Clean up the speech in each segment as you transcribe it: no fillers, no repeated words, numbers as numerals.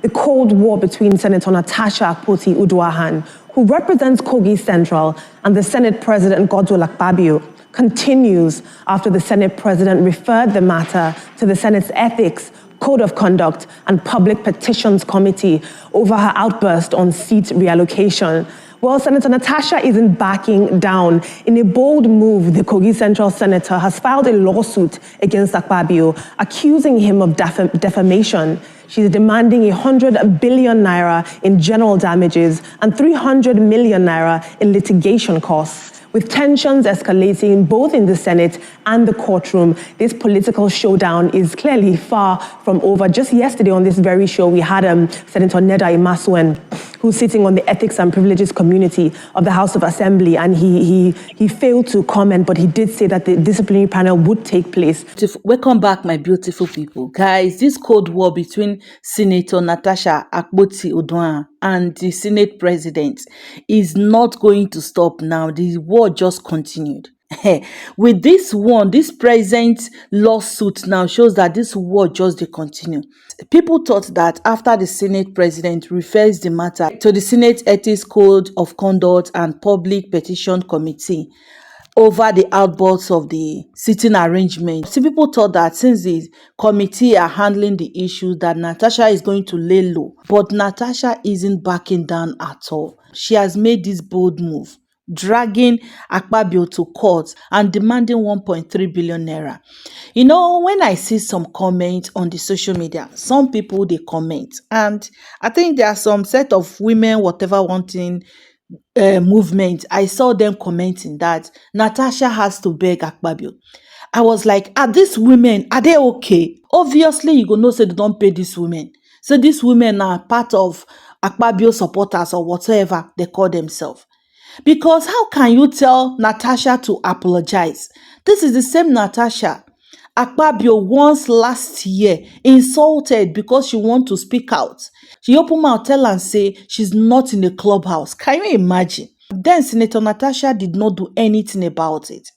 The Cold War between Senator Natasha Akpoti-Uduaghan, who represents Kogi Central, and the Senate President Godswill Akpabio continues after the Senate President referred the matter to the Senate's Ethics, Code of Conduct, and Public Petitions Committee over her outburst on seat reallocation. Well, Senator Natasha isn't backing down. In a bold move, the Kogi Central Senator has filed a lawsuit against Akpabio, accusing him of defamation. She's demanding 100 billion naira in general damages and 300 million naira in litigation costs. With tensions escalating both in the Senate and the courtroom, this political showdown is clearly far from over. Just yesterday on this very show, we had Senator Neda Imasuen, who's sitting on the Ethics and Privileges Committee of the House of Assembly, and he failed to comment, but he did say that the disciplinary panel would take place. Welcome back, my beautiful people. Guys, this Cold War between Senator Natasha Akpoti-Uduaghan and the Senate President is not going to stop now. The war just continued. With this one, this present lawsuit now shows that this war just continue. People thought that after the Senate President refers the matter to the Senate Ethics Code of Conduct and Public Petition Committee over the outbursts of the sitting arrangement, some people thought that since the committee are handling the issue, that Natasha is going to lay low. But Natasha isn't backing down at all. She has made this bold move, dragging Akpabio to court and demanding 1.3 billion naira. You know, when I see some comments on the social media, some people, they comment. And I think there are some set of women, whatever wanting movement. I saw them commenting that Natasha has to beg Akpabio. I was like, are these women, are they okay? Obviously, you go know say they don't pay these women. So these women are part of Akpabio supporters or whatever they call themselves. Because how can you tell Natasha to apologize? This is the same Natasha Akpabio once last year insulted because she want to speak out. She opened mouth, tell and say she's not in the clubhouse. Can you imagine? Then Senator Natasha did not do anything about it.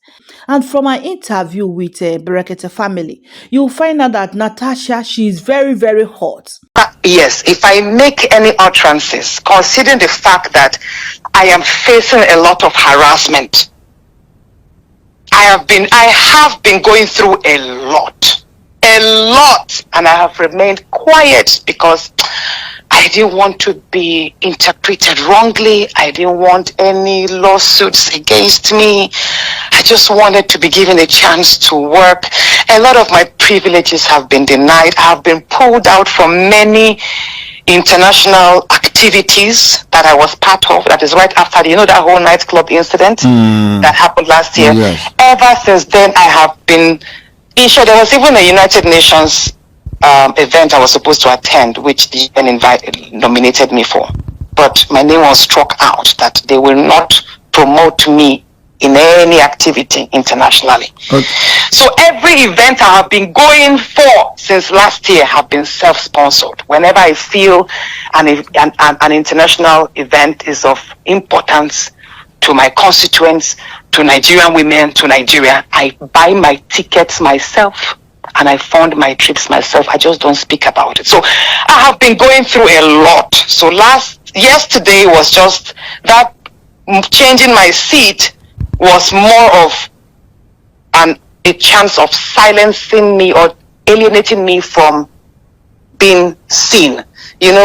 And from our interview with Berekete family, you'll find out that Natasha, she is very, very hot. Yes, if I make any utterances, considering the fact that I am facing a lot of harassment, I have been going through a lot, and I have remained quiet because I didn't want to be interpreted wrongly. I didn't want any lawsuits against me. I just wanted to be given a chance to work. A lot of my privileges have been denied. I have been pulled out from many international activities that I was part of. That is right after that whole nightclub incident that happened last year. Yes. Ever since then, I have been issued. There was even a United Nations event I was supposed to attend, which the UN nominated me for, but my name was struck out that they will not promote me in any activity internationally. Okay. So every event I have been going for since last year have been self-sponsored. Whenever I feel an international event is of importance to my constituents, to Nigerian women, to Nigeria, I buy my tickets myself and I fund my trips myself. I just don't speak about it. So I have been going through a lot. So yesterday was just that changing my seat was more of a chance of silencing me or alienating me from being seen.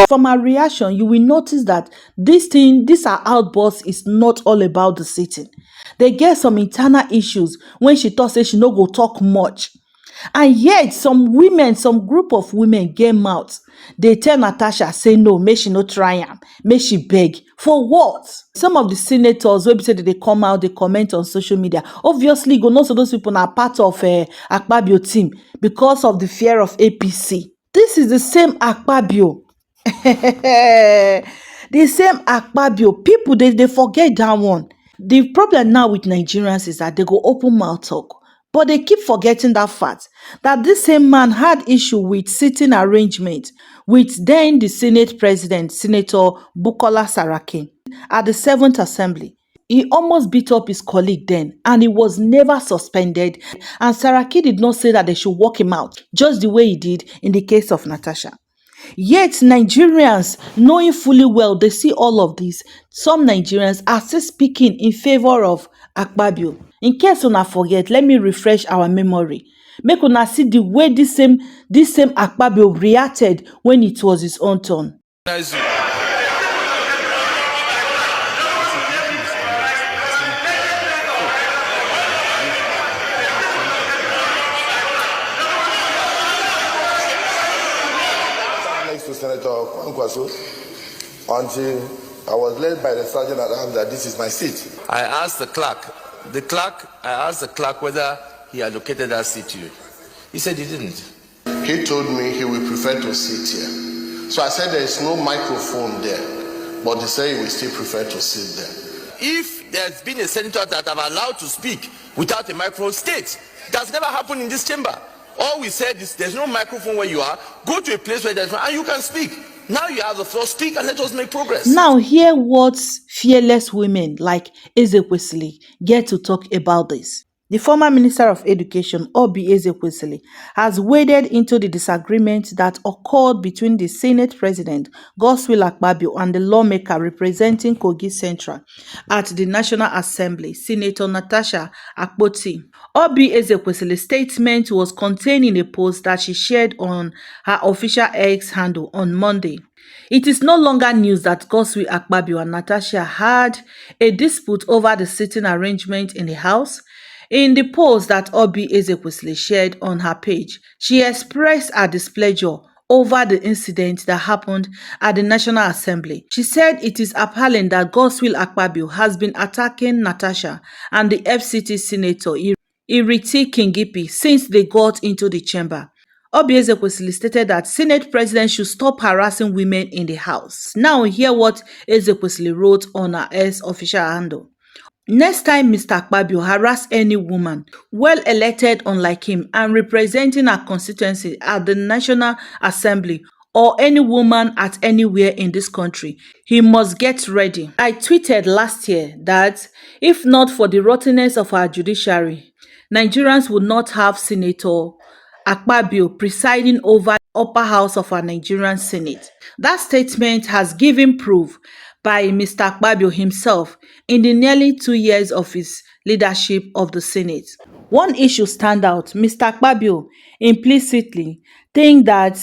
From our reaction, you will notice that these are outbursts is not all about the sitting. They get some internal issues when she thought say she no go talk much. And yet, some group of women get mouth. They tell Natasha, say no, may she not try am, may she beg. For what? Some of the senators, when they come out, they comment on social media. Obviously, go know so those people are part of Akpabio team because of the fear of APC. This is the same Akpabio. The same Akpabio. People, they forget that one. The problem now with Nigerians is that they go open mouth talk. But they keep forgetting that fact that this same man had issue with sitting arrangement with then the Senate President, Senator Bukola Saraki, at the 7th Assembly. He almost beat up his colleague then, and he was never suspended. And Saraki did not say that they should walk him out, just the way he did in the case of Natasha. Yet Nigerians, knowing fully well they see all of this, some Nigerians are still speaking in favor of Akpabio. In case una forget, let me refresh our memory. Make una see the way this same Akpabio reacted when it was his own turn. Next to Senator Kwankwaso, until I was led by the sergeant at arms that this is my seat. I asked I asked the clerk whether he allocated that seat to you. He said he didn't. He told me he would prefer to sit here. So I said there is no microphone there, but he said he will still prefer to sit there. If there's been a senator that I'm allowed to speak without a microphone, state. That's never happened in this chamber. All we said is there's no microphone where you are. Go to a place where there's one and you can speak. Now you have the floor, speak and let us make progress. Now hear what fearless women like Ezekwesili get to talk about this. The former Minister of Education, Obi Ezekwesili, has waded into the disagreement that occurred between the Senate President, Godswill Akpabio, and the lawmaker representing Kogi Central at the National Assembly, Senator Natasha Akpoti. Obi Ezekwesili's statement was contained in a post that she shared on her official X handle on Monday. It is no longer news that Godswill Akpabio and Natasha had a dispute over the seating arrangement in the House. In the post that Obi Ezekwesili shared on her page, she expressed her displeasure over the incident that happened at the National Assembly. She said it is appalling that Godswill Akpabio has been attacking Natasha and the FCT Senator Ireti Kingipi since they got into the chamber. Obi Ezekwesili stated that Senate President should stop harassing women in the House. Now hear what Ezekwesili wrote on her S official handle. Next time Mr. Akpabio harass any woman, well elected unlike him and representing her constituency at the National Assembly or any woman at anywhere in this country, he must get ready. I tweeted last year that if not for the rottenness of our judiciary, Nigerians would not have Senator Akpabio presiding over the upper house of our Nigerian Senate. That statement has given proof by Mr. Akpabio himself in the nearly 2 years of his leadership of the Senate. One issue stand out. Mr. Akpabio implicitly think that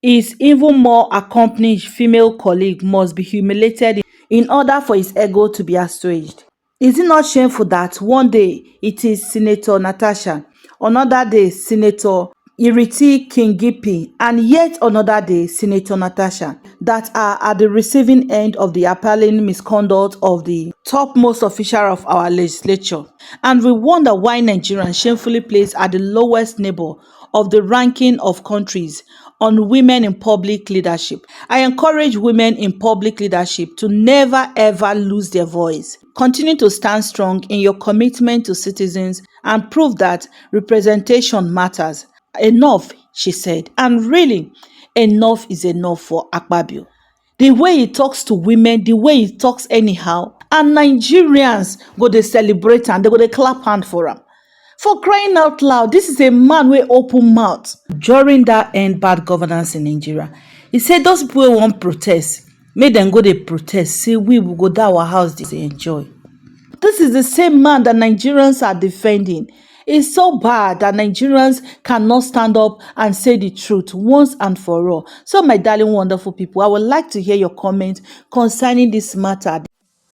his even more accomplished female colleague must be humiliated in order for his ego to be assuaged. Is it not shameful that one day it is Senator Natasha, another day Senator Ireti Kingipi, and yet another day Senator Natasha that are at the receiving end of the appalling misconduct of the topmost official of our legislature? And we wonder why Nigerians shamefully place at the lowest neighbor of the ranking of countries on women in public leadership. I encourage women in public leadership to never ever lose their voice. Continue to stand strong in your commitment to citizens and prove that representation matters. Enough, she said, and really, enough is enough for Akpabio. The way he talks to women, the way he talks anyhow, and Nigerians go to celebrate and they go to clap hand for him. For crying out loud, this is a man with open mouth. During that end bad governance in Nigeria, he said those people who want protest, make them go to protest, say we will go down our house, they enjoy. This is the same man that Nigerians are defending. It's so bad that Nigerians cannot stand up and say the truth once and for all. So my darling wonderful people, I would like to hear your comments concerning this matter.